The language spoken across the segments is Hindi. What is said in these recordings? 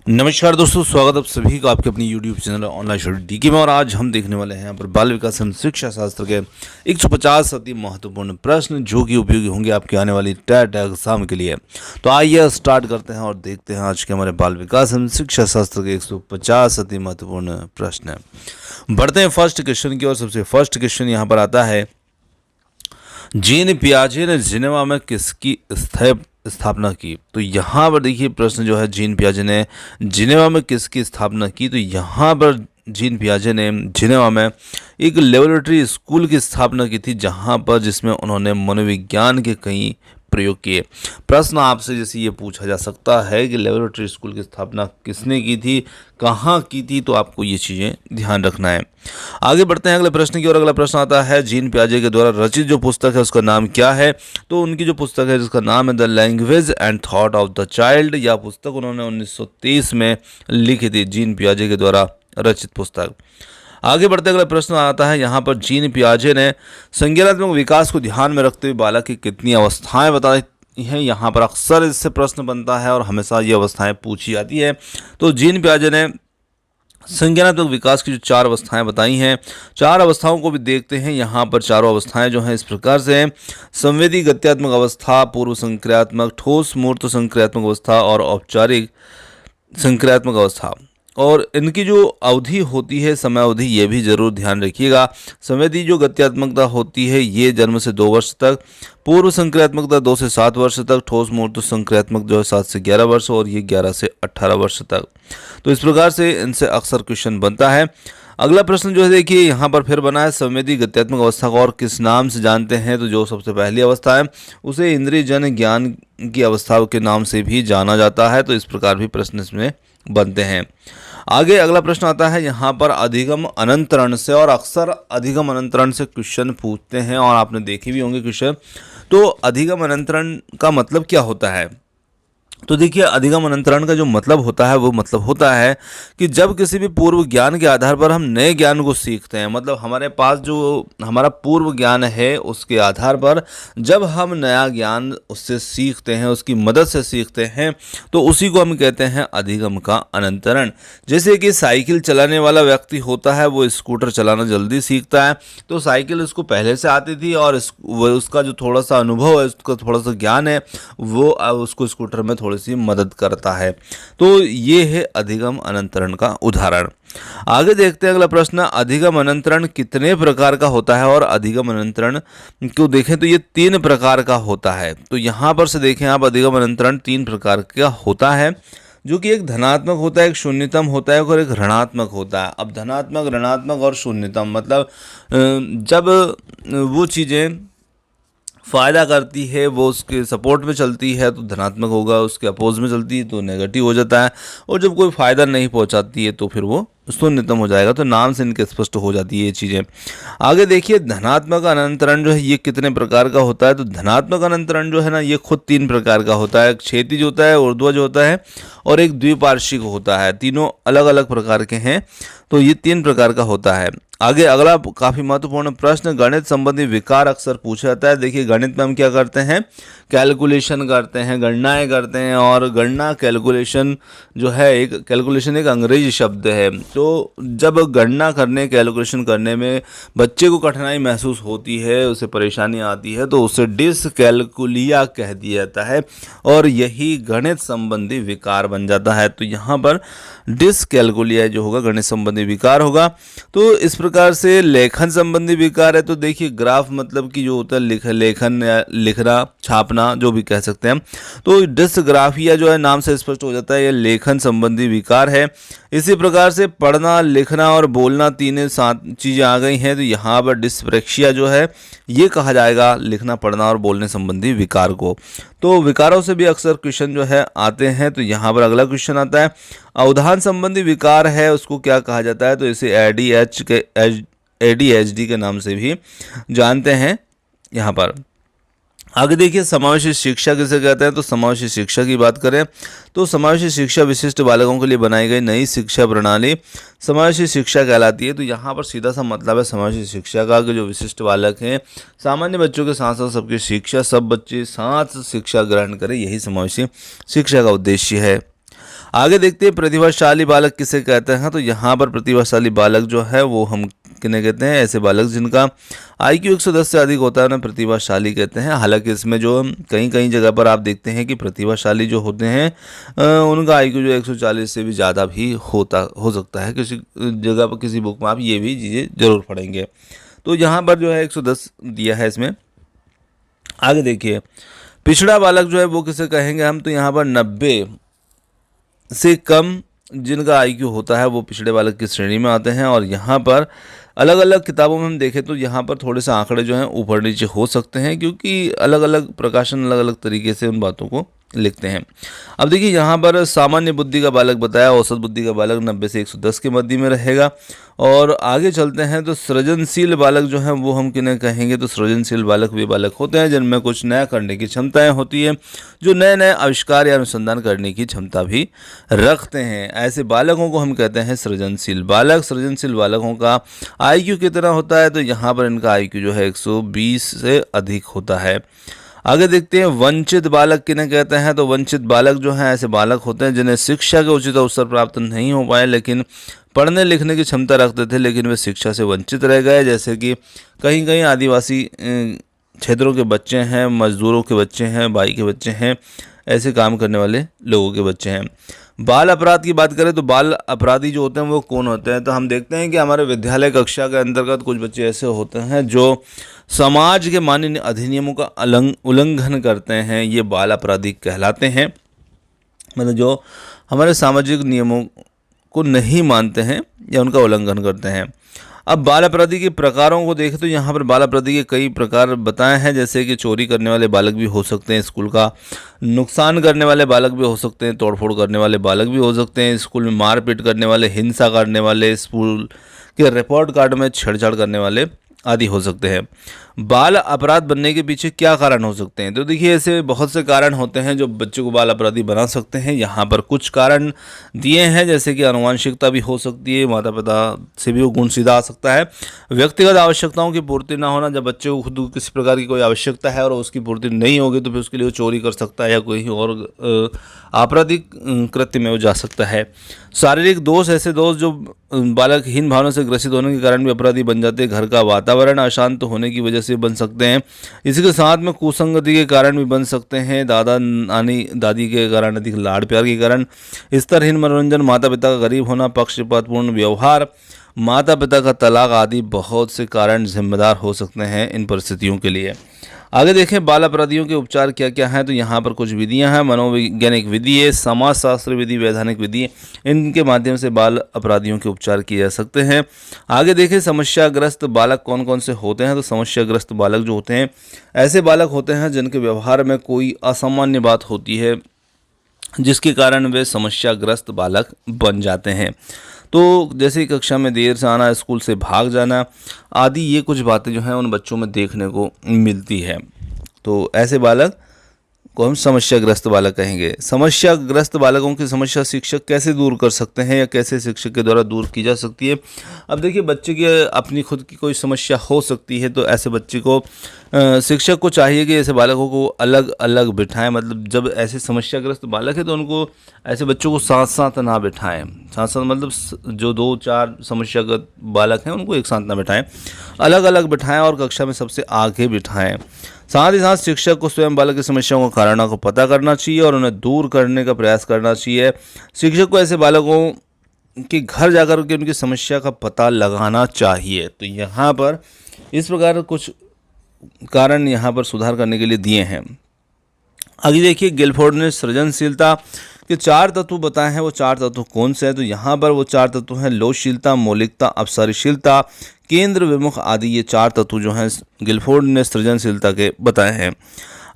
नमस्कार दोस्तों, स्वागत आप सभी का आपके अपनी YouTube channel online study DK में। और आज हम देखने वाले हैं यहाँ पर बाल विकास एवं शिक्षा शास्त्र के 150 अति महत्वपूर्ण प्रश्न जो कि उपयोगी होंगे आपके आने वाली टेट एग्जाम के लिए। तो आइए स्टार्ट करते हैं और देखते हैं आज के हमारे बाल विकास एवं शिक्षा शास्त्र के 150 अति महत्वपूर्ण प्रश्न। बढ़ते हैं फर्स्ट क्वेश्चन की ओर। सबसे फर्स्ट क्वेश्चन यहाँ पर आता है, जीन पियाजे ने जिनेवा में किसकी स्थापना की? तो यहाँ पर देखिए प्रश्न जो है, जीन पियाजे ने जिनेवा में किसकी स्थापना की? तो यहाँ पर जीन पियाजे ने जिनेवा में एक लेबोरेटरी स्कूल की स्थापना की थी, जहाँ पर जिसमें उन्होंने मनोविज्ञान के कई प्रयोग किए। प्रश्न आपसे जैसे ये पूछा जा सकता है कि लेबोरेटरी स्कूल की स्थापना किसने की थी, कहाँ की थी, तो आपको ये चीज़ें ध्यान रखना है। आगे बढ़ते हैं अगले प्रश्न की ओर। अगला प्रश्न आता है, जीन पियाजे के द्वारा रचित जो पुस्तक है उसका नाम क्या है? तो उनकी जो पुस्तक है जिसका नाम है the language and thought of the child. यह पुस्तक उन्होंने 1923 में लिखी थी, जीन पियाजे के द्वारा रचित पुस्तक। आगे बढ़ते अगला प्रश्न आता है, यहाँ पर जीन पियाजे ने संज्ञानात्मक विकास को ध्यान में रखते हुए बालक की कितनी अवस्थाएं बताई हैं? यहाँ पर अक्सर इससे प्रश्न बनता है और हमेशा ये अवस्थाएं पूछी जाती है। तो जीन पियाजे ने संज्ञानात्मक विकास की जो 4 अवस्थाएं बताई हैं, 4 अवस्थाओं को भी देखते हैं। यहाँ पर चारों अवस्थाएं जो हैं इस प्रकार से हैं: संवेदी गत्यात्मक अवस्था, पूर्व संक्रियात्मक, ठोस मूर्त संक्रियात्मक अवस्था और औपचारिक संक्रियात्मक अवस्था। और इनकी जो अवधि होती है, समय अवधि, ये भी जरूर ध्यान रखिएगा। संवेदी जो गत्यात्मकता होती है ये जन्म से 2 वर्ष तक, पूर्व संक्रियात्मकता 2 से 7 वर्ष तक, ठोस मूर्त संक्रियात्मक जो है 7 से 11 वर्ष और ये 11 से 18 वर्ष तक। तो इस प्रकार से इनसे अक्सर क्वेश्चन बनता है। अगला प्रश्न जो है देखिए यहाँ पर फिर बना है, संवेदी गत्यात्मक अवस्था को और किस नाम से जानते हैं? तो जो सबसे पहली अवस्था है उसे इंद्रिय जन ज्ञान की अवस्था के नाम से भी जाना जाता है। तो इस प्रकार भी प्रश्न इसमें बनते हैं। आगे अगला प्रश्न आता है यहाँ पर अधिगम अनंतरण से, और अक्सर अधिगम अनंतरण से क्वेश्चन पूछते हैं और आपने देखे भी होंगे क्वेश्चन। तो अधिगम अनंतरण का मतलब क्या होता है? तो देखिए अधिगम अनंतरण का जो मतलब होता है वो मतलब होता है कि जब किसी भी पूर्व ज्ञान के आधार पर हम नए ज्ञान को सीखते हैं, मतलब हमारे पास जो हमारा पूर्व ज्ञान है उसके आधार पर जब हम नया ज्ञान उससे सीखते हैं, उसकी मदद से सीखते हैं, तो उसी को हम कहते हैं अधिगम का अनंतरण। जैसे कि साइकिल चलाने वाला व्यक्ति होता है वो स्कूटर चलाना जल्दी सीखता है, तो साइकिल उसको पहले से आती थी और उसका जो थोड़ा सा अनुभव है, उसका थोड़ा सा ज्ञान है, वो उसको स्कूटर में थोड़ी सी मदद करता है। तो ये है अधिगम अनंतरण का उदाहरण। आगे देखते हैं अगला प्रश्न, अधिगम अनंतरण कितने प्रकार का होता है? और अधिगम अनंतरण को देखें तो ये 3 प्रकार का होता है। तो यहाँ पर से देखें आप, अधिगम अनंतरण 3 प्रकार का होता है, जो कि एक धनात्मक होता है, एक शून्यतम होता है और एक ऋणात्मक होता है। अब धनात्मक, ऋणात्मक और शून्यतम मतलब जब वो चीज़ें फ़ायदा करती है, वो उसके सपोर्ट में चलती है तो धनात्मक होगा, उसके अपोज में चलती है तो नेगेटिव हो जाता है, और जब कोई फ़ायदा नहीं पहुंचाती है तो फिर वो शून्यतम हो जाएगा। तो नाम से इनके स्पष्ट हो जाती है ये चीज़ें। आगे देखिए धनात्मक अनंतरण जो है ये कितने प्रकार का होता है? तो धनात्मक अनंतरण जो है ना ये खुद 3 प्रकार का होता है। एक क्षैतिज होता है, ऊर्ध्वज होता है और एक द्विपार्श्विक होता है। तीनों अलग अलग प्रकार के हैं, तो ये 3 प्रकार का होता है। आगे अगला काफ़ी महत्वपूर्ण प्रश्न, गणित संबंधी विकार अक्सर पूछा जाता है। देखिए गणित में हम क्या करते हैं, कैलकुलेशन करते हैं, गणनाएं करते हैं, और गणना कैलकुलेशन जो है, एक कैलकुलेशन एक अंग्रेजी शब्द है। तो जब गणना करने, कैलकुलेशन करने में बच्चे को कठिनाई महसूस होती है, उसे परेशानी आती है, तो उसे डिसकैलकुलिया कह दिया जाता है और यही गणित संबंधी विकार बन जाता है। तो यहाँ पर डिसकैलकुलिया जो होगा गणित संबंधी विकार होगा। तो इस प्रकार से लेखन संबंधी विकार है। तो देखिए ग्राफ मतलब कि जो होता है लेखन या लिखना, छापना, जो भी कह सकते हैं हम। तो डिसग्राफिया जो है नाम से स्पष्ट हो जाता है, ये लेखन संबंधी विकार है। इसी प्रकार से पढ़ना, लिखना और बोलना 3 सात चीज़ें आ गई हैं। तो यहाँ पर डिस्प्रेक्शिया जो है ये कहा जाएगा लिखना, पढ़ना और बोलने संबंधी विकार को। तो विकारों से भी अक्सर क्वेश्चन जो है आते हैं। तो यहाँ पर अगला क्वेश्चन आता है, अवधान संबंधी विकार है उसको क्या कहा जाता है? तो इसे ADHD के नाम से भी जानते हैं। यहाँ पर आगे देखिए समावेशी शिक्षा किसे कहते हैं? तो समावेशी शिक्षा की बात करें तो समावेशी शिक्षा विशिष्ट बालकों के लिए बनाई गई नई शिक्षा प्रणाली समावेशी शिक्षा कहलाती है। तो यहाँ पर सीधा सा मतलब है समावेशी शिक्षा का कि जो विशिष्ट बालक हैं, सामान्य बच्चों के साथ साथ सबकी शिक्षा, सब बच्चे साथ शिक्षा ग्रहण करें, यही समावेशी शिक्षा का उद्देश्य है। आगे देखते हैं प्रतिभाशाली बालक किसे कहते हैं। तो यहाँ पर प्रतिभाशाली बालक जो है वो हम किन्हें कहते हैं, ऐसे बालक जिनका IQ 110 से अधिक होता है उन्हें प्रतिभाशाली कहते हैं। हालांकि इसमें जो कई कई जगह पर आप देखते हैं कि प्रतिभाशाली जो होते हैं उनका IQ जो 140 से भी ज़्यादा भी हो सकता है। किसी जगह पर किसी बुक में आप ये भी चीज़ें जरूर पढ़ेंगे। तो यहाँ पर जो है 110 दिया है इसमें। आगे देखिए पिछड़ा बालक जो है वो किसे कहेंगे हम। तो यहाँ पर 90 से कम जिनका IQ होता है वो पिछड़े बालक की श्रेणी में आते हैं। और यहाँ पर अलग अलग किताबों में हम देखें तो यहाँ पर थोड़े से आंकड़े जो हैं ऊपर नीचे हो सकते हैं, क्योंकि अलग अलग प्रकाशन अलग अलग तरीके से उन बातों को लिखते हैं। अब देखिए यहाँ पर सामान्य बुद्धि का बालक बताया, औसत बुद्धि का बालक 90 से 110 के मध्य में रहेगा। और आगे चलते हैं तो सृजनशील बालक जो है वो हम किन्हें कहेंगे। तो सृजनशील बालक वे बालक होते हैं जिनमें कुछ नया करने की क्षमताएं होती है, जो नए नए आविष्कार या अनुसंधान करने की क्षमता भी रखते हैं। ऐसे बालकों को हम कहते हैं सृजनशील बालक। सृजनशील बालकों का IQ कितना होता है। तो यहाँ पर इनका IQ जो है 120 से अधिक होता है। आगे देखते हैं वंचित बालक किन्हें कहते हैं। तो वंचित बालक जो हैं ऐसे बालक होते हैं जिन्हें शिक्षा के उचित अवसर प्राप्त नहीं हो पाए, लेकिन पढ़ने लिखने की क्षमता रखते थे लेकिन वे शिक्षा से वंचित रह गए। जैसे कि कहीं कहीं आदिवासी क्षेत्रों के बच्चे हैं, मजदूरों के बच्चे हैं, भाई के बच्चे हैं, ऐसे काम करने वाले लोगों के बच्चे हैं। बाल अपराध की बात करें तो बाल अपराधी जो होते हैं वो कौन होते हैं। तो हम देखते हैं कि हमारे विद्यालय कक्षा के अंतर्गत कुछ बच्चे ऐसे होते हैं जो समाज के मान्य अधिनियमों का उल्लंघन करते हैं, ये बाल अपराधी कहलाते हैं। मतलब जो हमारे सामाजिक नियमों को नहीं मानते हैं या उनका उल्लंघन करते हैं। अब बाल अपराधी के प्रकारों को देखें तो यहाँ पर बाल अपराधी के कई प्रकार बताए हैं, जैसे कि चोरी करने वाले बालक भी हो सकते हैं, स्कूल का नुकसान करने वाले बालक भी हो सकते हैं, तोड़फोड़ करने वाले बालक भी हो सकते हैं, स्कूल में मारपीट करने वाले, हिंसा करने वाले, स्कूल के रिपोर्ट कार्ड में छेड़छाड़ करने वाले आदि हो सकते हैं। बाल अपराध बनने के पीछे क्या कारण हो सकते हैं। तो देखिए ऐसे बहुत से कारण होते हैं जो बच्चे को बाल अपराधी बना सकते हैं। यहाँ पर कुछ कारण दिए हैं, जैसे कि आनुवंशिकता भी हो सकती है, माता पिता से भी वो गुण सीधा आ सकता है, व्यक्तिगत आवश्यकताओं की पूर्ति ना होना, जब बच्चे को खुद किसी प्रकार की कोई आवश्यकता है और उसकी पूर्ति नहीं होगी तो फिर उसके लिए वो चोरी कर सकता है या कोई और आपराधिक कृत्य में वो जा सकता है। शारीरिक दोष, ऐसे दोष जो बालक हीन भावना से ग्रसित होने के कारण भी अपराधी बन जाते हैं। घर का वातावरण अशांत होने की वजह से बन सकते हैं। इसी के साथ में कुसंगति के कारण भी बन सकते हैं। दादा नानी दादी के कारण, अधिक लाड़ प्यार के कारण, स्तरहीन मनोरंजन, माता पिता का गरीब होना, पक्षपातपूर्ण व्यवहार, माता पिता का तलाक आदि बहुत से कारण जिम्मेदार हो सकते हैं इन परिस्थितियों के लिए। आगे देखें बाल अपराधियों के उपचार क्या क्या हैं। तो यहाँ पर कुछ विधियाँ हैं, मनोवैज्ञानिक विधि है, समाजशास्त्र विधि, वैधानिक विधि, इनके माध्यम से बाल अपराधियों के उपचार किए जा सकते हैं। आगे देखें समस्याग्रस्त बालक कौन कौन से होते हैं। तो समस्याग्रस्त बालक जो होते हैं ऐसे बालक होते हैं जिनके व्यवहार में कोई असामान्य बात होती है जिसके कारण वे समस्याग्रस्त बालक बन जाते हैं। तो जैसे कक्षा में देर से आना, स्कूल से भाग जाना आदि, ये कुछ बातें जो हैं उन बच्चों में देखने को मिलती है। तो ऐसे बालक को हम समस्याग्रस्त बालक कहेंगे। समस्याग्रस्त बालकों की समस्या शिक्षक कैसे दूर कर सकते हैं या कैसे शिक्षक के द्वारा दूर की जा सकती है। अब देखिए बच्चे की अपनी खुद की कोई समस्या हो सकती है, तो ऐसे बच्चे को शिक्षक को चाहिए कि ऐसे बालकों को अलग अलग बिठाएं। मतलब जब ऐसे समस्याग्रस्त बालक है तो उनको, ऐसे बच्चों को साथ साथ ना बिठाएं। साथ साथ मतलब जो 2-4 समस्याग्रस्त बालक हैं उनको एक साथ ना बिठाएं, अलग अलग बिठाएं और कक्षा में सबसे आगे बिठाएं। साथ ही साथ शिक्षक को स्वयं बालक की समस्याओं का कारणों को पता करना चाहिए और उन्हें दूर करने का प्रयास करना चाहिए। शिक्षक को ऐसे बालकों के घर जाकर के उनकी समस्या का पता लगाना चाहिए। तो यहाँ पर इस प्रकार कुछ कारण यहाँ पर सुधार करने के लिए दिए हैं। आगे देखिए गिलफोर्ड ने सृजनशीलता के 4 तत्व बताए हैं। वो 4 तत्व कौन से हैं। तो यहाँ पर वो 4 तत्व हैं लोचशीलता, मौलिकता, अपसरशीलता, केंद्र विमुख आदि। ये 4 तत्व जो हैं गिलफोर्ड ने सृजनशीलता के बताए हैं।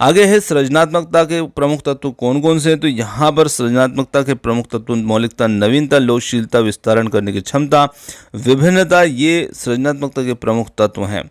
आगे है सृजनात्मकता के प्रमुख तत्व कौन कौन से हैं। तो यहाँ पर सृजनात्मकता के प्रमुख तत्व मौलिकता, नवीनता, लोचशीलता, विस्तारण करने की क्षमता, विभिन्नता, ये सृजनात्मकता के प्रमुख तत्व हैं।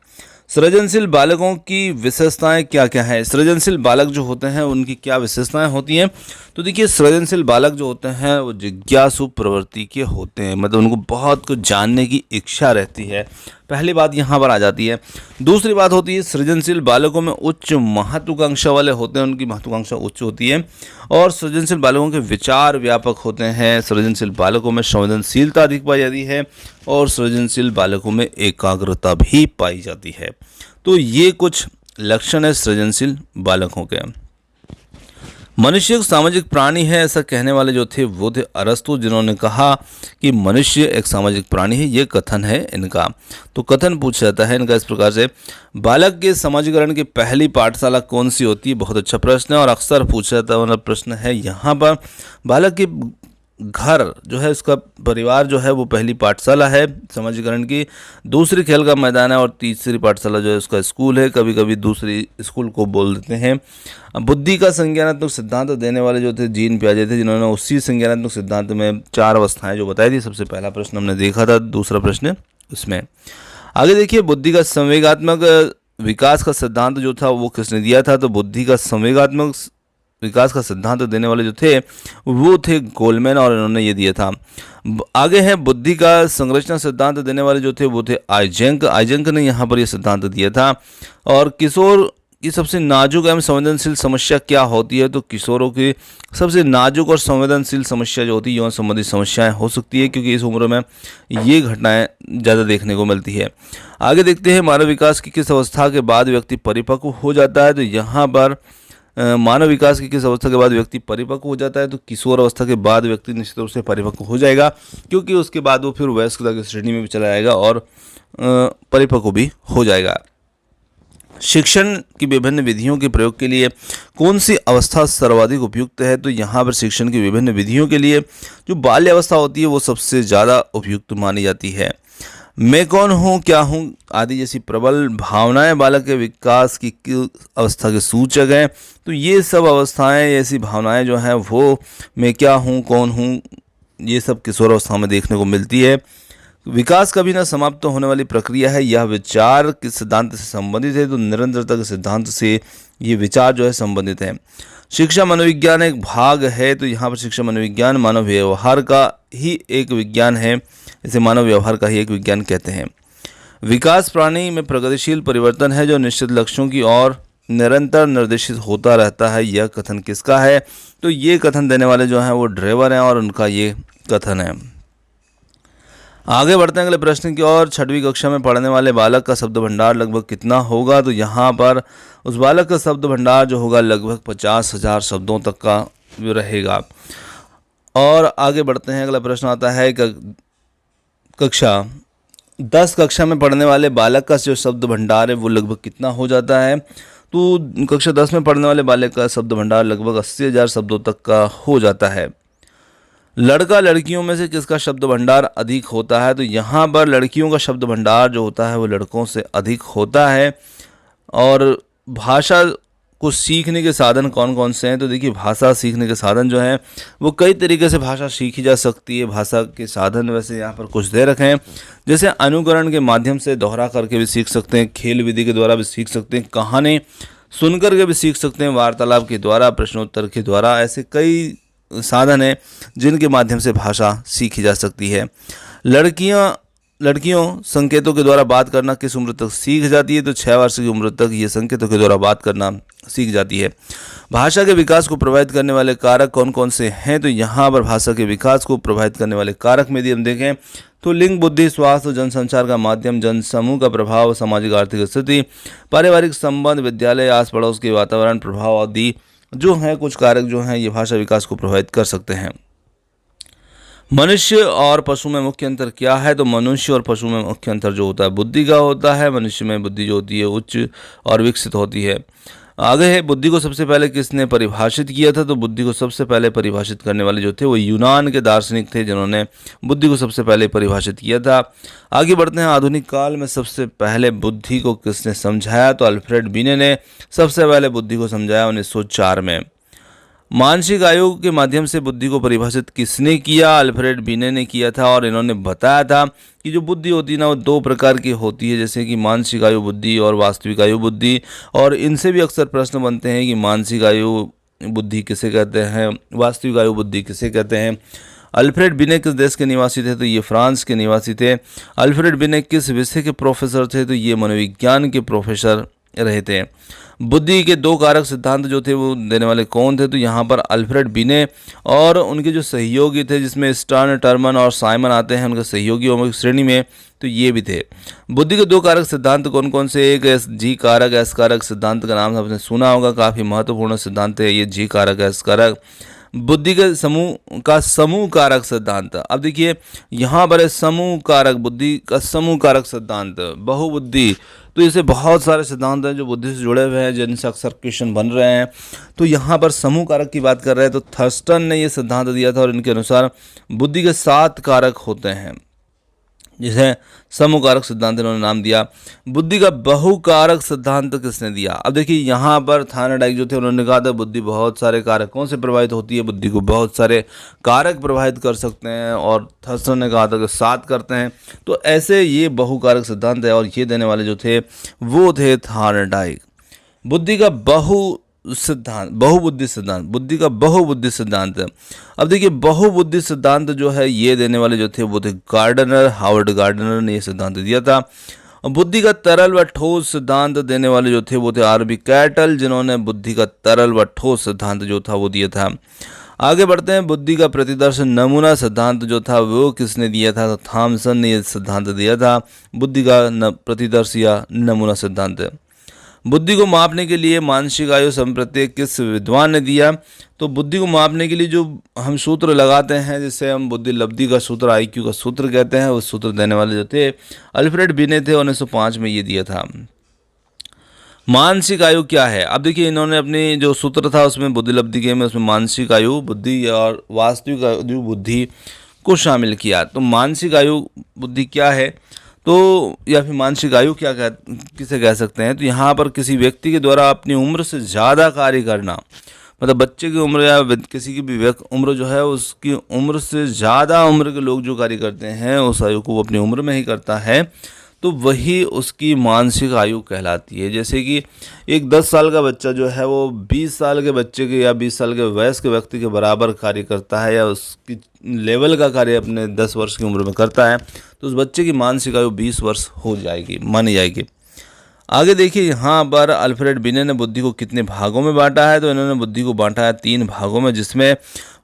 सृजनशील बालकों की विशेषताएं क्या क्या है। सृजनशील बालक जो होते हैं उनकी क्या विशेषताएं होती हैं। तो देखिए सृजनशील बालक जो होते हैं वो जिज्ञासु प्रवृत्ति के होते हैं। मतलब उनको बहुत कुछ जानने की इच्छा रहती है, पहली बात यहाँ पर आ जाती है। दूसरी बात होती है सृजनशील बालकों में उच्च महत्वाकांक्षा वाले होते हैं, उनकी महत्वाकांक्षा उच्च होती है और सृजनशील बालकों के विचार व्यापक होते हैं। सृजनशील बालकों में संवेदनशीलता अधिक पाई जाती है और सृजनशील बालकों में एकाग्रता भी पाई जाती है। तो ये कुछ लक्षण है सृजनशील बालकों के। मनुष्य एक सामाजिक प्राणी है, ऐसा कहने वाले जो थे वो थे अरस्तु, जिन्होंने कहा कि मनुष्य एक सामाजिक प्राणी है। ये कथन है इनका। तो कथन पूछा जाता है इनका इस प्रकार से, बालक के समाजीकरण की पहली पाठशाला कौन सी होती है? बहुत अच्छा प्रश्न है और अक्सर पूछा जाता है वाला प्रश्न है यहाँ पर। बालक के घर जो है, उसका परिवार जो है वो पहली पाठशाला है समाजीकरण की, दूसरी खेल का मैदान है और तीसरी पाठशाला जो है उसका स्कूल है। कभी कभी दूसरी स्कूल को बोल देते हैं। बुद्धि का संज्ञानात्मक सिद्धांत देने वाले जो थे जीन पियाजे थे, जिन्होंने उसी संज्ञानात्मक सिद्धांत में 4 अवस्थाएं जो बताई थी। सबसे पहला प्रश्न हमने देखा था, दूसरा प्रश्न उसमें। आगे देखिए, बुद्धि का संवेगात्मक विकास का सिद्धांत जो था वो किसने दिया था? तो बुद्धि का संवेगात्मक विकास का सिद्धांत देने वाले जो थे वो थे गोलमैन, और इन्होंने ये दिया था। आगे है बुद्धि का संरचना सिद्धांत देने वाले जो थे वो थे आइजेंक ने यहाँ पर ये सिद्धांत दिया था। और किशोर की सबसे नाजुक एवं संवेदनशील समस्या क्या होती है? तो किशोरों की सबसे नाजुक और संवेदनशील समस्या जो होती है यौन संबंधी समस्याएं हो सकती है, क्योंकि इस उम्र में ये घटनाएं ज़्यादा देखने को मिलती है। आगे देखते हैं मानव विकास की किस अवस्था के बाद व्यक्ति परिपक्व हो जाता है? तो यहाँ पर मानव विकास की किस अवस्था के बाद व्यक्ति परिपक्व हो जाता है? तो किशोर अवस्था के बाद व्यक्ति निश्चित रूप से परिपक्व हो जाएगा, क्योंकि उसके बाद वो फिर वयस्कता की श्रेणी में भी चला जाएगा और परिपक्व भी हो जाएगा। शिक्षण की विभिन्न विधियों के प्रयोग के लिए कौन सी अवस्था सर्वाधिक उपयुक्त है? तो यहाँ पर शिक्षण की विभिन्न विधियों के लिए जो बाल्य अवस्था होती है वो सबसे ज़्यादा उपयुक्त मानी जाती है। मैं कौन हूँ, क्या हूँ आदि जैसी प्रबल भावनाएं बालक के विकास की अवस्था के सूचक हैं। तो ये सब अवस्थाएं, ऐसी भावनाएं जो हैं वो मैं क्या हूँ, कौन हूँ, ये सब किशोर अवस्था में देखने को मिलती है। विकास कभी न समाप्त होने वाली प्रक्रिया है। यह विचार किस सिद्धांत से संबंधित है? तो निरंतरता के सिद्धांत से ये विचार जो है संबंधित है। शिक्षा मनोविज्ञान एक भाग है। तो यहाँ पर शिक्षा मनोविज्ञान मानव व्यवहार का ही एक विज्ञान है, इसे मानव व्यवहार का ही एक विज्ञान कहते हैं। विकास प्राणी में प्रगतिशील परिवर्तन है जो निश्चित लक्ष्यों की ओर निरंतर निर्देशित होता रहता है। यह कथन किसका है? तो ये कथन देने वाले जो हैं वो ड्रेवर हैं और उनका ये कथन है। आगे बढ़ते हैं अगले प्रश्न की ओर। 6वीं कक्षा में पढ़ने वाले बालक का शब्द भंडार लगभग कितना होगा? तो यहाँ पर उस बालक का शब्द भंडार जो होगा लगभग 50,000 शब्दों तक का रहेगा। और आगे बढ़ते हैं, अगला प्रश्न आता है कक्षा 10 कक्षा में पढ़ने वाले बालक का जो शब्द भंडार है वो लगभग कितना हो जाता है? तो कक्षा 10 में पढ़ने वाले बालक का शब्द भंडार लगभग 80,000 शब्दों तक का हो जाता है। लड़का लड़कियों में से किसका शब्द भंडार अधिक होता है? तो यहाँ पर लड़कियों का शब्द भंडार जो होता है वो लड़कों से अधिक होता है। और भाषा को सीखने के साधन कौन कौन से हैं? तो देखिए, भाषा सीखने के साधन जो हैं वो कई तरीके से भाषा सीखी जा सकती है। भाषा के साधन वैसे यहाँ पर कुछ दे रखे हैं, जैसे अनुकरण के माध्यम से दोहरा करके भी सीख सकते हैं, खेल विधि के द्वारा भी सीख सकते हैं, कहानी सुनकर के भी सीख सकते हैं, वार्तालाप के द्वारा, प्रश्नोत्तर के द्वारा। ऐसे कई साधन है जिनके माध्यम से भाषा सीखी जा सकती है। लड़कियों संकेतों के द्वारा बात करना किस उम्र तक सीख जाती है? तो 6 वर्ष की उम्र तक ये संकेतों के द्वारा बात करना सीख जाती है। भाषा के विकास को प्रभावित करने वाले कारक कौन कौन से हैं? तो यहाँ पर भाषा के विकास को प्रभावित करने वाले कारक में यदि हम देखें तो लिंग, बुद्धि, स्वास्थ्य, जनसंचार का माध्यम, जनसमूह का प्रभाव, सामाजिक आर्थिक स्थिति, पारिवारिक संबंध, विद्यालय, आस पड़ोस के वातावरण प्रभाव आदि जो हैं कुछ कारक जो हैं ये भाषा विकास को प्रभावित कर सकते हैं। मनुष्य और पशु में मुख्य अंतर क्या है? तो मनुष्य और पशु में मुख्य अंतर जो होता है बुद्धि का होता है। मनुष्य में बुद्धि जो होती है उच्च और विकसित होती है। आगे है, बुद्धि को सबसे पहले किसने परिभाषित किया था? तो बुद्धि को सबसे पहले परिभाषित करने वाले जो थे वो यूनान के दार्शनिक थे, जिन्होंने बुद्धि को सबसे पहले परिभाषित किया था। आगे बढ़ते हैं, आधुनिक काल में सबसे पहले बुद्धि को किसने समझाया? तो अल्फ्रेड बीने ने सबसे पहले बुद्धि को समझाया 1904 में। मानसिक आयोग के माध्यम से बुद्धि को परिभाषित किसने किया? अल्फ्रेड बीने ने किया था। और इन्होंने बताया था कि जो बुद्धि होती है ना वो 2 प्रकार की होती है, जैसे कि मानसिक आयु बुद्धि और वास्तविक आयु बुद्धि। और इनसे भी अक्सर प्रश्न बनते हैं कि मानसिक आयु बुद्धि किसे कहते हैं, वास्तविक आयु बुद्धि किसे कहते हैं। अल्फ्रेड बिने किस देश के निवासी थे? तो ये फ्रांस के निवासी थे। अल्फ्रेड बिने किस विषय के प्रोफेसर थे? तो ये मनोविज्ञान के प्रोफेसर रहे थे। बुद्धि के दो कारक सिद्धांत जो थे वो देने वाले कौन थे? तो यहाँ पर अल्फ्रेड बिने और उनके जो सहयोगी थे, जिसमें स्टर्न, टर्मन और साइमन आते हैं उनके सहयोगियों की श्रेणी में, तो ये भी थे। बुद्धि के दो कारक सिद्धांत कौन कौन से? एक जी कारक एस कारक सिद्धांत का नाम आपने सुना होगा, काफी महत्वपूर्ण सिद्धांत है ये जी कारक एस कारक। बुद्धि के समूह कारक सिद्धांत। अब देखिए यहाँ पर है समूह कारक, बुद्धि का समूह कारक सिद्धांत, बहुबुद्धि। तो इसे बहुत सारे सिद्धांत हैं जो बुद्धि से जुड़े हुए हैं, जिनसे अक्सर क्वेश्चन बन रहे हैं। तो यहाँ पर समूह कारक की बात कर रहे हैं, तो थर्स्टन ने ये सिद्धांत दिया था और इनके अनुसार बुद्धि के 7 कारक होते हैं, जिसे समूह कारक सिद्धांत इन्होंने नाम दिया। बुद्धि का बहुकारक सिद्धांत किसने दिया? अब देखिए यहाँ पर थायरडाइक जो थे उन्होंने कहा था बुद्धि बहुत सारे कारकों से प्रभावित होती है, बुद्धि को बहुत सारे कारक प्रभावित कर सकते हैं, और थर्स्टन ने कहा था कि 7 करते हैं। तो ऐसे ये बहुकारक सिद्धांत है, और ये देने वाले जो थे वो थे थायरडाइक। बुद्धि का बहुबुद्धि सिद्धांत, बुद्धि का बहुबुद्धि सिद्धांत। अब देखिए बहुबुद्धि सिद्धांत जो है ये देने वाले जो थे वो थे गार्डनर, हावर्ड गार्डनर ने ये सिद्धांत दिया था। बुद्धि का तरल व ठोस सिद्धांत देने वाले जो थे वो थे आरबी कैटल, जिन्होंने बुद्धि का तरल व ठोस सिद्धांत जो था वो दिया था। आगे बढ़ते हैं। बुद्धि का प्रतिदर्श नमूना सिद्धांत जो था वो किसने दिया था? तो थॉमसन ने यह सिद्धांत दिया था, बुद्धि का प्रतिदर्श या नमूना सिद्धांत। बुद्धि को मापने के लिए मानसिक आयु संप्रत्यय किस विद्वान ने दिया? तो बुद्धि को मापने के लिए जो हम सूत्र लगाते हैं, जिससे हम बुद्धि लब्धि का सूत्र, आईक्यू का सूत्र कहते हैं, उस सूत्र देने वाले जो थे अल्फ्रेड बिने थे। 1905 में ये दिया था। मानसिक आयु क्या है? अब देखिए इन्होंने अपनी जो सूत्र था उसमें बुद्धि लब्धि के में उसमें मानसिक आयु, बुद्धि और वास्तविक आयु बुद्धि को शामिल किया। तो मानसिक आयु बुद्धि क्या है, तो या फिर मानसिक आयु किसे कह सकते हैं? तो यहाँ पर किसी व्यक्ति के द्वारा अपनी उम्र से ज़्यादा कार्य करना, मतलब बच्चे की उम्र या किसी की भी उम्र जो है उसकी उम्र से ज़्यादा उम्र के लोग जो कार्य करते हैं उस आयु को वो अपनी उम्र में ही करता है, तो वही उसकी मानसिक आयु कहलाती है। जैसे कि एक 10 साल का बच्चा जो है वो 20 साल के बच्चे के या 20 साल के वयस्क व्यक्ति के बराबर कार्य करता है, या उसकी लेवल का कार्य अपने 10 वर्ष की उम्र में करता है, तो उस बच्चे की मानसिक आयु 20 वर्ष हो जाएगी, मानी जाएगी। आगे देखिए यहाँ पर अल्फ्रेड बिने ने बुद्धि को कितने भागों में बांटा है? तो इन्होंने बुद्धि को बांटा है 3 भागों में, जिसमें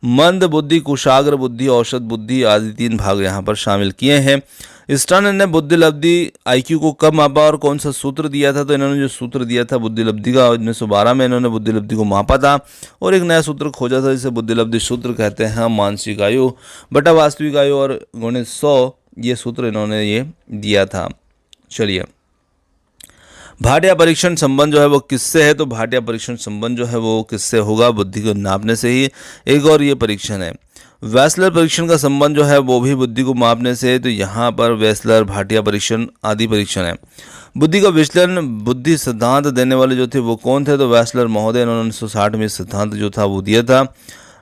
मंद बुद्धि, कुशाग्र बुद्धि, औसत बुद्धि आदि 3 भाग यहाँ पर शामिल किए हैं। स्टर्न ने बुद्धि लब्धि आईक्यू को कब मापा और कौन सा सूत्र दिया था? तो इन्होंने जो सूत्र दिया था बुद्धि लब्धि का 1912 में इन्होंने बुद्धि लब्धि को मापा था, और एक नया सूत्र खोजा था जिसे बुद्धि लब्धि सूत्र कहते हैं। मानसिक आयु बटा वास्तविक आयु और गुणित 100 ये सूत्र इन्होंने ये दिया था। चलिए, भाटिया परीक्षण संबंध जो है वो किससे है? तो भाटिया परीक्षण संबंध जो है वो किससे होगा? बुद्धि को नापने से ही। एक और ये परीक्षण है वेस्लर परीक्षण का संबंध जो है वो भी बुद्धि को मापने से है। तो यहाँ पर वेस्लर, भाटिया परीक्षण आदि परीक्षण है। बुद्धि का विचलन, बुद्धि सिद्धांत देने वाले जो थे वो कौन थे? तो वेस्लर महोदय, इन्होंने 1960 में सिद्धांत जो था वो दिया था।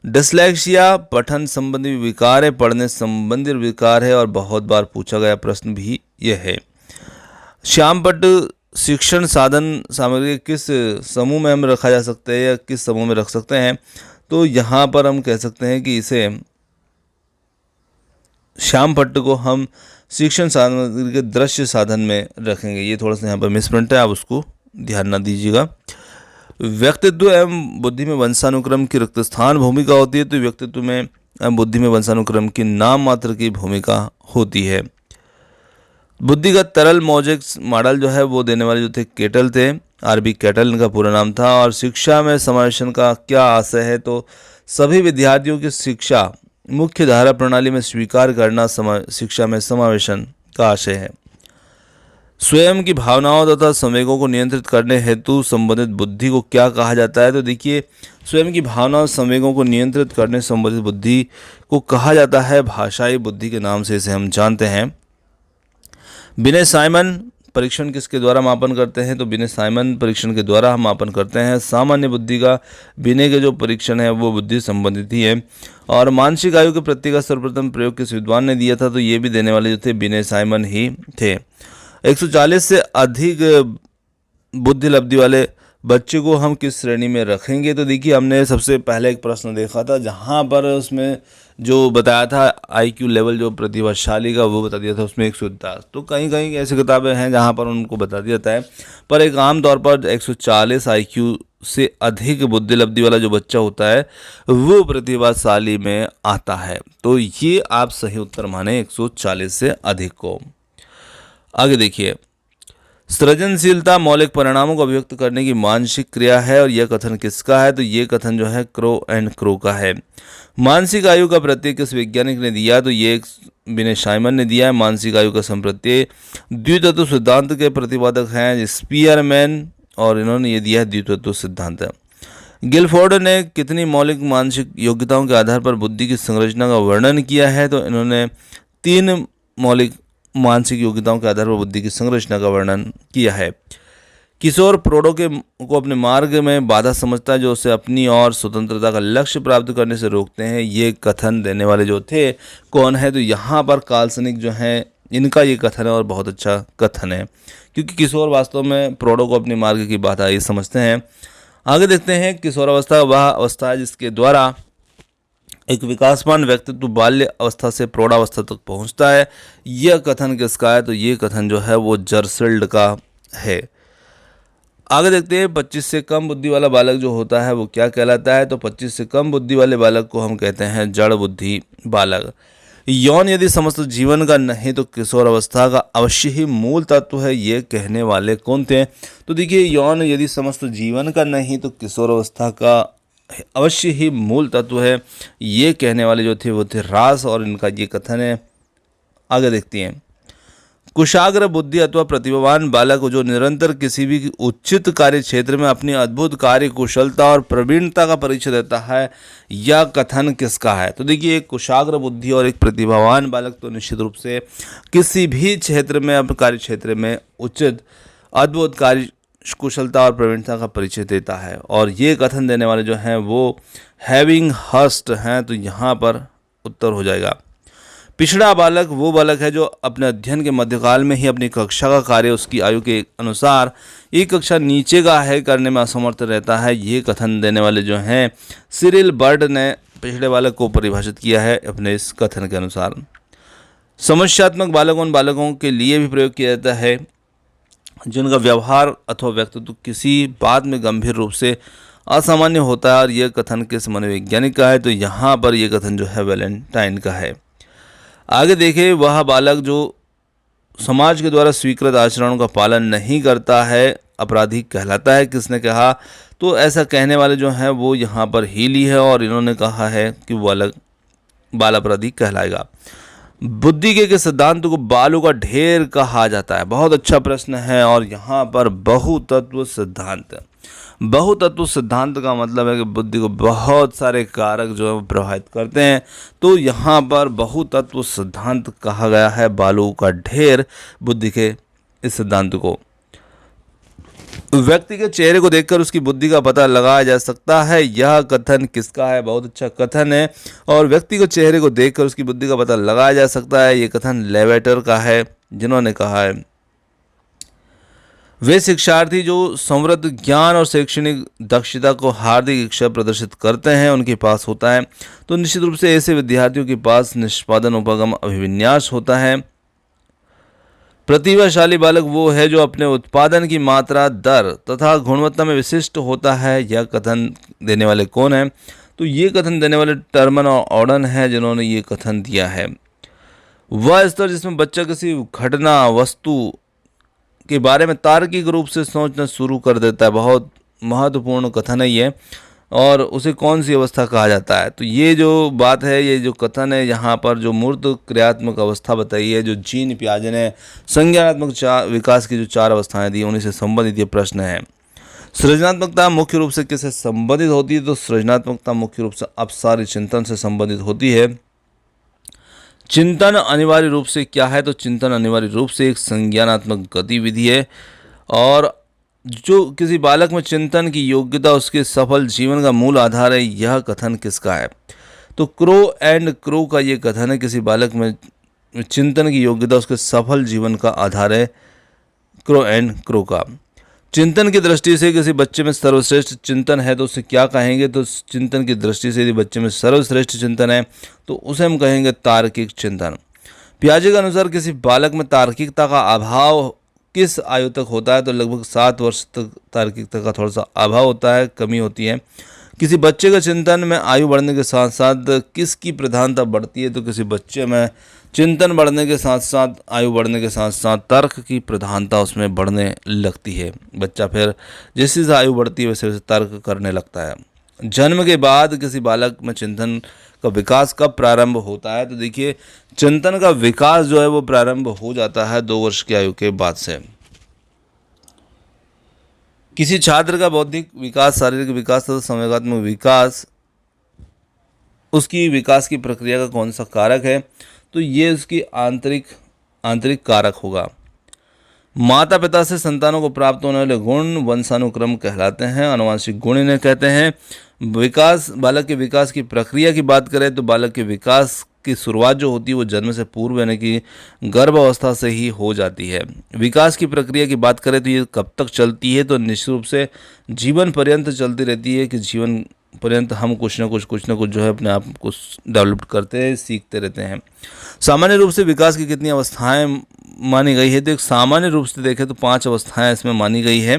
डिस्लेक्सिया पठन संबंधी विकार है, पढ़ने संबंधी विकार है, और बहुत बार पूछा गया प्रश्न भी यह है। श्यामपट्ट शिक्षण साधन सामग्री किस समूह में हम रखा जा सकता है या किस समूह में रख सकते हैं? तो यहाँ पर हम कह सकते हैं कि इसे श्यामपट्ट को हम शिक्षण सामग्री के दृश्य साधन में रखेंगे। ये थोड़ा सा यहाँ पर मिसप्रिंट है, आप उसको ध्यान ना दीजिएगा। व्यक्तित्व एवं बुद्धि में वंशानुक्रम की रिक्त स्थान भूमिका होती है। तो व्यक्तित्व में एवं बुद्धि में वंशानुक्रम की नाम मात्र की भूमिका होती है। बुद्धि का तरल मॉजेक्स मॉडल जो है वो देने वाले जो थे केटल थे, आरबी केटल इनका पूरा नाम था। और शिक्षा में समावेशन का क्या आशय है? तो सभी विद्यार्थियों की शिक्षा मुख्य धारा प्रणाली में स्वीकार करना शिक्षा में समावेशन का आशय है। स्वयं की भावनाओं तथा संवेगों को नियंत्रित करने हेतु संबंधित बुद्धि को क्या कहा जाता है? तो देखिए, स्वयं की भावनाओं संवेगों को नियंत्रित करने संबंधित बुद्धि को कहा जाता है भाषाई बुद्धि के नाम से इसे हम जानते हैं। बिने साइमन परीक्षण किसके द्वारा मापन करते हैं? तो बिने साइमन परीक्षण के द्वारा हम मापन करते हैं। सामान्य बुद्धि का बिने के जो परीक्षण है वो बुद्धि संबंधित ही है। और मानसिक आयु के प्रत्यय का सर्वप्रथम प्रयोग किस विद्वान ने दिया था? तो ये भी देने वाले जो थे बिने साइमन ही थे। 140 से अधिक बुद्धि लब्धि वाले बच्चे को हम किस श्रेणी में रखेंगे? तो देखिए, हमने सबसे पहले एक प्रश्न देखा था जहाँ पर उसमें जो बताया था आईक्यू लेवल जो प्रतिभाशाली का वो बता दिया था उसमें 110। तो कहीं कहीं ऐसी किताबें हैं जहाँ पर उनको बता दिया जाता है, पर एक आम तौर पर 140 आईक्यू से अधिक बुद्धि लब्धि वाला जो बच्चा होता है वो प्रतिभाशाली में आता है। तो ये आप सही उत्तर माने 140 से अधिक को। आगे देखिए, सृजनशीलता मौलिक परिणामों को अभिव्यक्त करने की मानसिक क्रिया है और यह कथन किसका है? तो ये कथन जो है क्रो एंड क्रो का है। मानसिक आयु का प्रत्यय किस वैज्ञानिक ने दिया? तो ये विनय साइमन ने दिया है। मानसिक आयु का संप्रत्यय द्वितत्व सिद्धांत के प्रतिपादक हैं स्पीयरमैन, और इन्होंने ये दिया है द्वितत्व सिद्धांत। गिलफोर्ड ने कितनी मौलिक मानसिक योग्यताओं के आधार पर बुद्धि की संरचना का वर्णन किया है? तो इन्होंने 3 मौलिक मानसिक योग्यताओं के आधार पर बुद्धि की संरचना का वर्णन किया है। किशोर प्रौढ़ों को अपने मार्ग में बाधा समझता है जो उसे अपनी और स्वतंत्रता का लक्ष्य प्राप्त करने से रोकते हैं। ये कथन देने वाले जो थे कौन है? तो यहाँ पर काल्सनिक जो है इनका ये कथन है और बहुत अच्छा कथन है, क्योंकि किशोर वास्तव में प्रौढ़ों को अपने मार्ग की बाधा ये समझते हैं। आगे देखते हैं, किशोरावस्था वह अवस्था है जिसके द्वारा एक विकासमान व्यक्तित्व बाल्य अवस्था से प्रौढ़ावस्था तक पहुंचता है। यह कथन किसका है? तो ये कथन जो है वो जर्सिल्ड का है। आगे देखते हैं, 25 से कम बुद्धि वाला बालक जो होता है वो क्या कहलाता है? तो 25 से कम बुद्धि वाले बालक को हम कहते हैं जड़ बुद्धि बालक। यौन यदि समस्त जीवन का नहीं तो किशोर अवस्था का अवश्य ही मूल तत्व है, ये कहने वाले कौन थे? तो देखिए, यौन यदि समस्त जीवन का नहीं तो किशोर अवस्था का अवश्य ही मूल तत्व है, ये कहने वाले जो थे वो थे रास, और इनका ये कथन है। आगे देखते हैं, कुशाग्र बुद्धि अथवा प्रतिभावान बालक जो निरंतर किसी भी उचित कार्य क्षेत्र में अपनी अद्भुत कार्य कुशलता और प्रवीणता का परिचय देता है, यह कथन किसका है? तो देखिए, एक कुशाग्र बुद्धि और एक प्रतिभावान बालक तो निश्चित रूप से किसी भी क्षेत्र में अपने कार्य क्षेत्र में उचित अद्भुत कार्य कुशलता और प्रवीणता का परिचय देता है, और ये कथन देने वाले जो हैं वो हैविंग हर्स्ट हैं। तो यहाँ पर उत्तर हो जाएगा। पिछड़ा बालक वो बालक है जो अपने अध्ययन के मध्यकाल में ही अपनी कक्षा का कार्य उसकी आयु के अनुसार एक कक्षा नीचे का है करने में असमर्थ रहता है। ये कथन देने वाले जो हैं सिरिल बर्ड ने पिछड़े बालक को परिभाषित किया है अपने इस कथन के अनुसार। समस्यात्मक बालक उन बालकों के लिए भी प्रयोग किया जाता है जिनका व्यवहार अथवा व्यक्तित्व किसी बात में गंभीर रूप से असामान्य होता है, और यह कथन किस मनोवैज्ञानिक का है? तो यहाँ पर यह कथन जो है वैलेंटाइन का है। आगे देखें, वह बालक जो समाज के द्वारा स्वीकृत आचरणों का पालन नहीं करता है अपराधी कहलाता है। किसने कहा? तो ऐसा कहने वाले जो हैं वो यहाँ पर हीली है, और इन्होंने कहा है कि वो बाल अपराधी कहलाएगा। बुद्धि के सिद्धांत को बालों का ढेर कहा जाता है। बहुत अच्छा प्रश्न है, और यहाँ पर बहुतत्व सिद्धांत। बहुतत्व सिद्धांत का मतलब है कि बुद्धि को बहुत सारे कारक जो है वो प्रभावित करते हैं। तो यहाँ पर बहुतत्व सिद्धांत कहा गया है बालों का ढेर बुद्धि के इस सिद्धांत को। व्यक्ति के चेहरे को देखकर उसकी बुद्धि का पता लगाया जा सकता है, यह कथन किसका है? बहुत अच्छा कथन है, और व्यक्ति को चेहरे को देखकर उसकी बुद्धि का पता लगाया जा सकता है, ये कथन लेवेटर का है, जिन्होंने कहा है वे शिक्षार्थी जो समृद्ध ज्ञान और शैक्षणिक दक्षता को हार्दिक इच्छा प्रदर्शित करते हैं उनके पास होता है। तो निश्चित रूप से ऐसे विद्यार्थियों के पास निष्पादन उपगम अभिविन्यास होता है। प्रतिभाशाली बालक वो है जो अपने उत्पादन की मात्रा, दर तथा गुणवत्ता में विशिष्ट होता है। यह कथन देने वाले कौन है? तो ये कथन देने वाले टर्मन और ऑर्डन है, जिन्होंने ये कथन दिया है। वह स्तर जिसमें बच्चा किसी घटना वस्तु के बारे में तार्किक रूप से सोचना शुरू कर देता है, बहुत महत्वपूर्ण कथन है ये, और उसे कौन सी अवस्था कहा जाता है? तो ये जो बात है, ये जो कथन है, यहाँ पर जो मूर्त क्रियात्मक अवस्था बताई है, जो जीन पियाजे ने संज्ञानात्मक विकास की जो 4 अवस्थाएं दी उन्हीं से संबंधित ये प्रश्न है। सृजनात्मकता मुख्य रूप से किससे संबंधित होती है? तो सृजनात्मकता मुख्य रूप से अपसारी चिंतन से संबंधित होती है। चिंतन अनिवार्य रूप से क्या है? तो चिंतन अनिवार्य रूप से एक संज्ञानात्मक गतिविधि है, और जो किसी बालक में चिंतन की योग्यता उसके सफल जीवन का मूल आधार है। यह कथन किसका है? तो क्रो एंड क्रो का ये कथन है, किसी बालक में चिंतन की योग्यता उसके सफल जीवन का आधार है, क्रो एंड क्रो का। चिंतन की दृष्टि से किसी बच्चे में सर्वश्रेष्ठ चिंतन है तो उसे क्या कहेंगे? तो चिंतन की दृष्टि से यदि बच्चे में सर्वश्रेष्ठ चिंतन है तो उसे हम कहेंगे तार्किक चिंतन। पियाजे के अनुसार किसी बालक में तार्किकता का अभाव किस आयु तक होता है? तो लगभग 7 वर्ष तक तार्किकता का थोड़ा सा अभाव होता है, कमी होती है। किसी बच्चे के चिंतन में आयु बढ़ने के साथ साथ किसकी प्रधानता बढ़ती है? तो किसी बच्चे में चिंतन बढ़ने के साथ साथ, आयु बढ़ने के साथ साथ तर्क की प्रधानता उसमें बढ़ने लगती है। बच्चा फिर जैसे जैसे आयु बढ़ती है वैसे वैसे तर्क करने लगता है। जन्म के बाद किसी बालक में चिंतन का विकास कब प्रारंभ होता है? तो देखिए, चिंतन का विकास जो है वो प्रारंभ हो जाता है 2 वर्ष की आयु के बाद से। किसी छात्र का बौद्धिक विकास, शारीरिक विकास तथा संवेगात्मक विकास, उसकी विकास की प्रक्रिया का कौन सा कारक है? तो ये उसकी आंतरिक कारक होगा। माता पिता से संतानों को प्राप्त होने वाले गुण वंशानुक्रम कहलाते हैं, आनुवंशिक गुण इन्हें कहते हैं। विकास, बालक के विकास की प्रक्रिया की बात करें तो बालक के विकास की शुरुआत जो होती है वो जन्म से पूर्व यानी कि गर्भ अवस्था से ही हो जाती है। विकास की प्रक्रिया की बात करें तो ये कब तक चलती है? तो निश्चित रूप से जीवन पर्यंत चलती रहती है कि जीवन पर्यंत हम कुछ ना कुछ जो है अपने आप को डेवलप करते हैं, सीखते रहते हैं। सामान्य रूप से विकास की कितनी अवस्थाएं मानी गई है? तो एक सामान्य रूप से देखें तो 5 अवस्थाएं इसमें मानी गई है।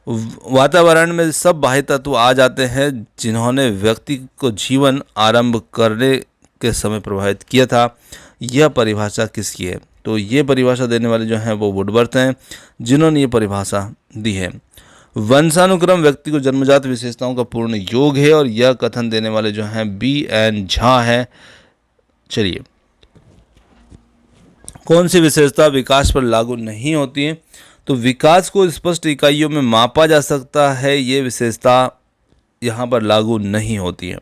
वातावरण में सब बाह्य तत्व आ जाते हैं जिन्होंने व्यक्ति को जीवन आरंभ करने के समय प्रभावित किया था। यह परिभाषा किसकी है? तो ये परिभाषा देने वाले जो हैं वो वुडवर्थ हैं, जिन्होंने ये परिभाषा दी है। वंशानुक्रम व्यक्ति को जन्मजात विशेषताओं का पूर्ण योग है और यह कथन देने वाले जो हैं B.N. झा है। चलिए, कौन सी विशेषता विकास पर लागू नहीं होती है? तो विकास को स्पष्ट इकाइयों में मापा जा सकता है, ये विशेषता यहाँ पर लागू नहीं होती है।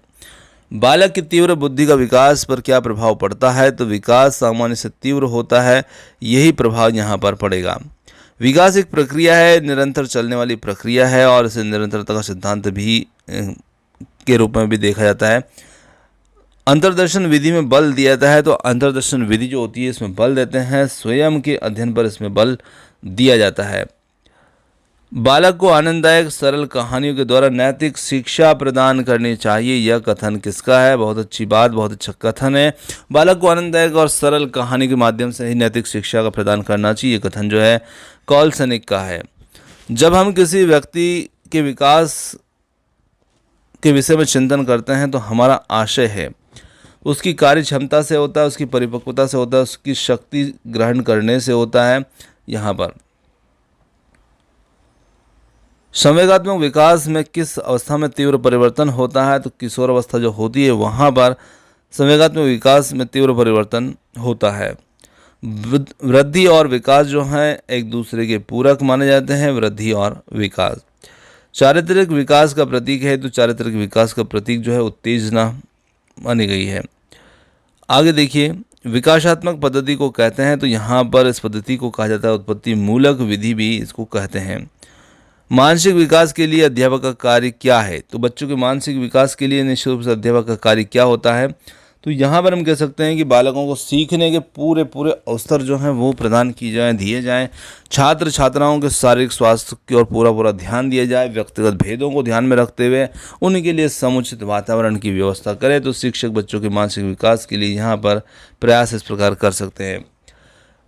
बालक की तीव्र बुद्धि का विकास पर क्या प्रभाव पड़ता है? तो विकास सामान्य से तीव्र होता है, यही प्रभाव यहाँ पर पड़ेगा। विकास एक प्रक्रिया है, निरंतर चलने वाली प्रक्रिया है और इसे निरंतरता का सिद्धांत भी के रूप में भी देखा जाता है। अंतर्दर्शन विधि में बल दिया जाता है, तो अंतर्दर्शन विधि जो होती है इसमें बल देते हैं, स्वयं के अध्ययन पर इसमें बल दिया जाता है। बालक को आनंददायक सरल कहानियों के द्वारा नैतिक शिक्षा प्रदान करनी चाहिए, यह कथन किसका है? बहुत अच्छी बात, बहुत अच्छा कथन है। बालक को आनंददायक और सरल कहानी के माध्यम से ही नैतिक शिक्षा का प्रदान करना चाहिए, यह कथन जो है कॉलसनिक का है। जब हम किसी व्यक्ति के विकास के विषय में चिंतन करते हैं तो हमारा आशय है उसकी कार्य क्षमता से होता है, उसकी परिपक्वता से होता है, उसकी शक्ति ग्रहण करने से होता है। यहाँ पर संवेगात्मक विकास में किस अवस्था में तीव्र परिवर्तन होता है? तो किशोर अवस्था जो होती है वहाँ पर संवेगात्मक विकास में तीव्र परिवर्तन होता है। वृद्धि और विकास जो हैं एक दूसरे के पूरक माने जाते हैं, वृद्धि और विकास। चारित्रिक विकास का प्रतीक है, तो चारित्रिक विकास का प्रतीक जो है उत्तेजना मानी गई है। आगे देखिए, विकासात्मक पद्धति को कहते हैं, तो यहाँ पर इस पद्धति को कहा जाता है उत्पत्ति मूलक विधि भी इसको कहते हैं। मानसिक विकास के लिए अध्यापक का कार्य क्या है? तो बच्चों के मानसिक विकास के लिए निश्चित रूप से अध्यापक का कार्य क्या होता है? तो यहाँ पर हम कह सकते हैं कि बालकों को सीखने के पूरे अवसर जो हैं वो प्रदान किए जाएँ, दिए जाएँ। छात्र छात्राओं के शारीरिक स्वास्थ्य की ओर पूरा ध्यान दिया जाए। व्यक्तिगत भेदों को ध्यान में रखते हुए उनके लिए समुचित वातावरण की व्यवस्था करें। तो शिक्षक बच्चों के मानसिक विकास के लिए यहाँ पर प्रयास इस प्रकार कर सकते हैं।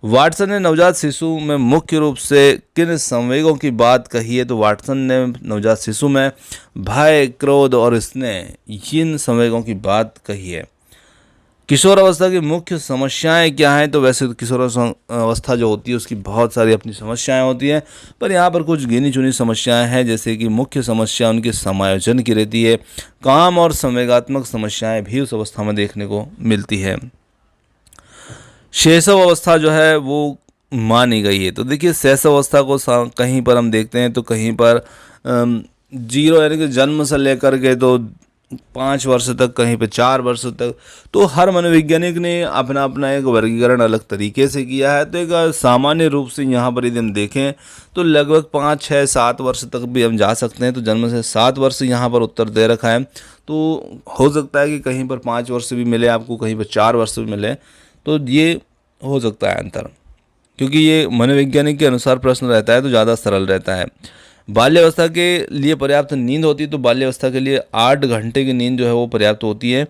वाटसन ने नवजात शिशु में मुख्य रूप से किन संवेगों की बात कही है? तो वाटसन ने नवजात शिशु में भय, क्रोध और स्नेह इन संवेगों की बात कही है। किशोर अवस्था की मुख्य समस्याएं क्या हैं? तो वैसे तो किशोर अवस्था जो होती है उसकी बहुत सारी अपनी समस्याएं होती हैं, पर यहाँ पर कुछ गिनी चुनी समस्याएं हैं। जैसे कि मुख्य समस्या उनके समायोजन की रहती है। काम और संवेगात्मक समस्याएं भी उस अवस्था में देखने को मिलती है। शैशव अवस्था जो है वो मानी गई है। तो देखिए, शैशव अवस्था को कहीं पर हम देखते हैं तो कहीं पर 0 यानी कि जन्म से लेकर के तो 5 वर्ष तक, कहीं पे 4 वर्ष तक। तो हर मनोवैज्ञानिक ने अपना अपना एक वर्गीकरण अलग तरीके से किया है। तो एक सामान्य रूप से यहाँ पर यदि हम देखें तो लगभग 5, 6, 7 वर्ष तक भी हम जा सकते हैं। तो जन्म से 7 वर्ष यहाँ पर उत्तर दे रखा है। तो हो सकता है कि कहीं पर 5 वर्ष भी मिले आपको, कहीं पर 4 वर्ष भी मिले, तो ये हो सकता है अंतर। क्योंकि ये मनोवैज्ञानिक के अनुसार प्रश्न रहता है तो ज़्यादा सरल रहता है। बाल्यावस्था के लिए पर्याप्त नींद होती है, तो बाल्यावस्था के लिए 8 घंटे की नींद जो है वो पर्याप्त होती है।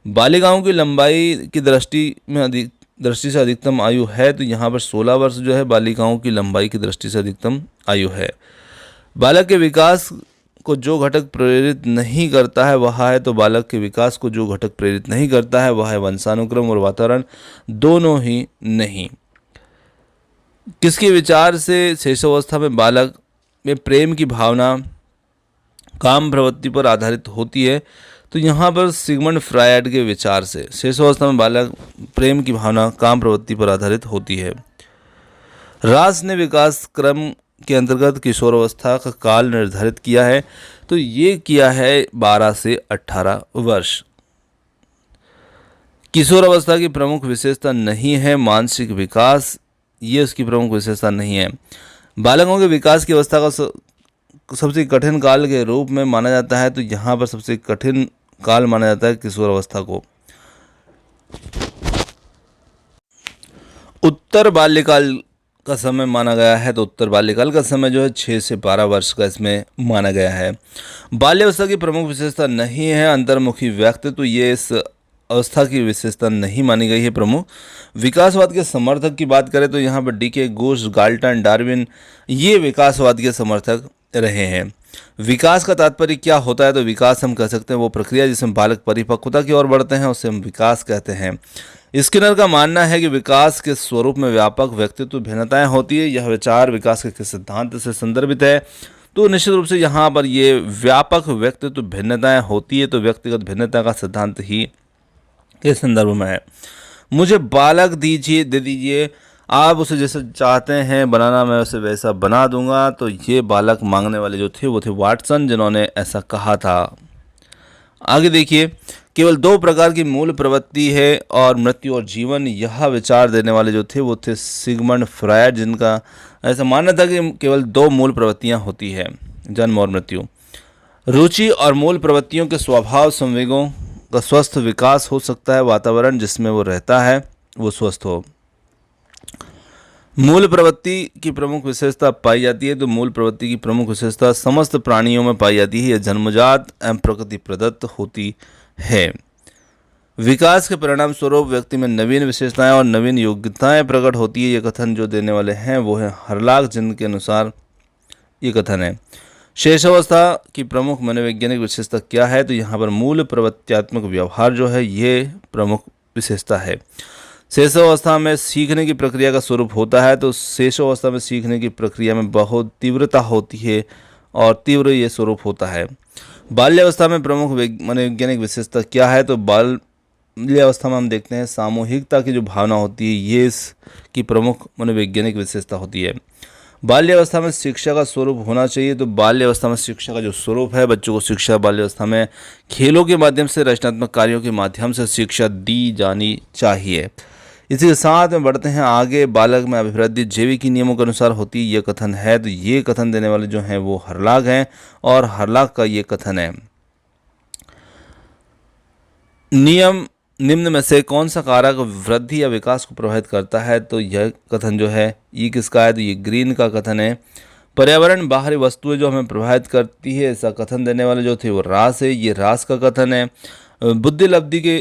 बालिकाओं की लंबाई की दृष्टि से अधिकतम आयु है, तो यहाँ पर 16 वर्ष जो है बालिकाओं की लंबाई की दृष्टि से अधिकतम आयु है। बालक के विकास को जो घटक प्रेरित नहीं करता है वह है, तो बालक के विकास को जो घटक प्रेरित नहीं करता है वह है वंशानुक्रम और वातावरण, दोनों ही नहीं। किसके विचार से शैशवावस्था में बालक में प्रेम की भावना काम प्रवृत्ति पर आधारित होती है, तो यहाँ पर सिगमंड फ्रायड के विचार से शैशवावस्था में बालक प्रेम की भावना काम प्रवृत्ति पर आधारित होती है। रास ने विकास क्रम के अंतर्गत किशोरावस्था का काल निर्धारित किया है, तो ये किया है 12 से 18 वर्ष। किशोरावस्था की प्रमुख विशेषता नहीं है मानसिक विकास, ये उसकी प्रमुख विशेषता नहीं है। बालकों के विकास की अवस्था का सबसे कठिन काल के रूप में माना जाता है, तो यहाँ पर सबसे कठिन काल माना जाता है किशोरावस्था को। उत्तर बाल्यकाल का समय माना गया है, तो उत्तर बाल्यकाल का समय जो है 6 से 12 वर्ष का इसमें माना गया है। बाल्यावस्था की प्रमुख विशेषता नहीं है अंतर्मुखी व्यक्तित्व, ये इस अवस्था की विशेषता नहीं मानी गई है प्रमुख। विकासवाद के समर्थक की बात करें तो यहाँ पर डीके घोष, गाल्टन, डार्विन ये विकासवाद के समर्थक रहे हैं। विकास का तात्पर्य क्या होता है, तो विकास हम कह सकते हैं वो प्रक्रिया जिसमें बालक परिपक्वता की ओर बढ़ते हैं, उसे हम विकास कहते हैं। स्किनर का मानना है कि विकास के स्वरूप में व्यापक व्यक्तित्व भिन्नताएं होती है। यह विचार विकास के किस सिद्धांत से संदर्भित है, तो निश्चित रूप से यहाँ पर ये व्यापक व्यक्तित्व भिन्नताएं होती है, तो व्यक्तिगत भिन्नता का सिद्धांत ही इस संदर्भ में है। मुझे बालक दे दीजिए, आप उसे जैसे चाहते हैं बनाना मैं उसे वैसा बना दूंगा, तो ये बालक मांगने वाले जो थे वो थे वाटसन, जिन्होंने ऐसा कहा था। आगे देखिए, केवल 2 प्रकार की मूल प्रवृत्ति है और मृत्यु और जीवन, यह विचार देने वाले जो थे वो थे सिगमंड फ्रायड, जिनका ऐसा मानना था कि केवल 2 मूल प्रवृत्तियां होती है, जन्म और मृत्यु। रुचि और मूल प्रवृत्तियों के स्वभाव संवेगों का स्वस्थ विकास हो सकता है, वातावरण जिसमें वो रहता है वो स्वस्थ हो। मूल प्रवृत्ति की प्रमुख विशेषता पाई जाती है, तो मूल प्रवृत्ति की प्रमुख विशेषता समस्त प्राणियों में पाई जाती है, यह जन्मजात एवं प्रकृति प्रदत्त होती है। विकास के परिणाम स्वरूप व्यक्ति में नवीन विशेषताएं और नवीन योग्यताएं प्रकट होती है, ये कथन जो देने वाले हैं वो है हरलाक, जिनके अनुसार ये कथन है। शैशवावस्था की प्रमुख मनोवैज्ञानिक विशेषता क्या है, तो यहाँ पर मूल प्रवृत्त्यात्मक व्यवहार जो है ये प्रमुख विशेषता है। शैशवावस्था में सीखने की प्रक्रिया का स्वरूप होता है, तो शैशवावस्था में सीखने की प्रक्रिया में बहुत तीव्रता होती है और तीव्र ये स्वरूप होता है। बाल्यावस्था में प्रमुख मनोवैज्ञानिक विशेषता क्या है, तो बाल्यावस्था में हम देखते हैं सामूहिकता की जो भावना होती है ये इसकी प्रमुख मनोवैज्ञानिक विशेषता होती है। बाल्यावस्था में शिक्षा का स्वरूप होना चाहिए, तो बाल्यावस्था में शिक्षा का जो स्वरूप है, बच्चों को शिक्षा बाल्यावस्था में खेलों के माध्यम से, रचनात्मक कार्यों के माध्यम से शिक्षा दी जानी चाहिए। इसी के साथ में बढ़ते हैं आगे। बालक में अभिवृद्धि जैविकी नियमों के अनुसार होती है, ये कथन है, तो ये कथन देने वाले जो हैं वो हरलाक हैं और हरलाक का ये कथन है। नियम निम्न में से कौन सा कारक वृद्धि या विकास को प्रभावित करता है, तो यह कथन जो है ये किसका है, तो ये ग्रीन का कथन है। पर्यावरण बाहरी वस्तुएं जो हमें प्रभावित करती है, ऐसा कथन देने वाले जो थे वो रास है, ये रास का कथन है। बुद्धि लब्धि के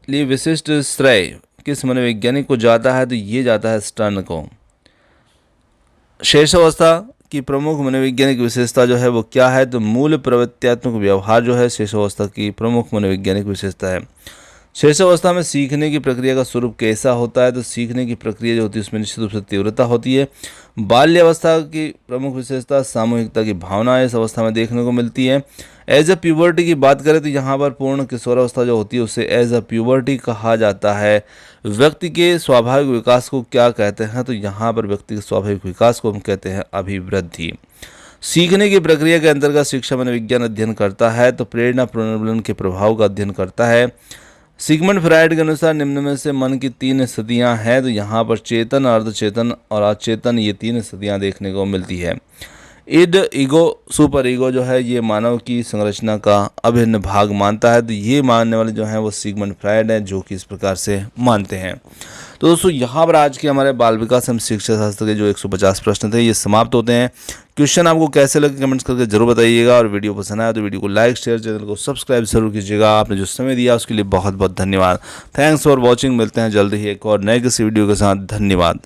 लिए विशिष्ट श्रेय किस मनोवैज्ञानिक को जाता है, तो ये जाता है स्टर्न को। शैशवावस्था की प्रमुख मनोवैज्ञानिक विशेषता जो है वो क्या है, तो मूल प्रवृत्त्यात्मक व्यवहार जो है शैशवावस्था की प्रमुख मनोवैज्ञानिक विशेषता है। शैशवावस्था में सीखने की प्रक्रिया का स्वरूप कैसा होता है, तो सीखने की प्रक्रिया जो होती है उसमें निश्चित रूप से तीव्रता होती है। बाल्यावस्था की प्रमुख विशेषता सामूहिकता की भावना इस अवस्था में देखने को मिलती है। एज अ प्यूबर्टी की बात करें तो यहाँ पर पूर्ण किशोरावस्था जो होती है उसे एज अ प्यूबर्टी कहा जाता है। व्यक्ति के स्वाभाविक विकास को क्या कहते हैं, तो यहाँ पर व्यक्ति के स्वाभाविक विकास को हम कहते हैं अभिवृद्धि। सीखने की प्रक्रिया के अंतर्गत शिक्षा मनोविज्ञान अध्ययन करता है, तो प्रेरणा पुनर्मिलन के प्रभाव का अध्ययन करता है। सिगमंड फ्रायड के अनुसार निम्न में से मन की 3 स्थितियां हैं, तो यहाँ पर चेतन, अर्धचेतन और अचेतन ये 3 स्थितियां देखने को मिलती है। इड, ईगो, सुपर ईगो जो है ये मानव की संरचना का अभिन्न भाग मानता है। तो ये मानने वाले जो हैं वो सिगमंड फ्रायड हैं, जो कि इस प्रकार से मानते हैं। तो दोस्तों यहाँ पर आज के हमारे बाल विकास एवं शिक्षा शास्त्र के जो 150 प्रश्न थे ये समाप्त होते हैं। क्वेश्चन आपको कैसे लगे कमेंट्स करके जरूर बताइएगा, और वीडियो पसंद आया तो वीडियो को लाइक, शेयर, चैनल को सब्सक्राइब जरूर कीजिएगा। आपने जो समय दिया उसके लिए बहुत बहुत धन्यवाद। Thanks for watching. मिलते हैं जल्द ही एक और नए किसी वीडियो के साथ। धन्यवाद।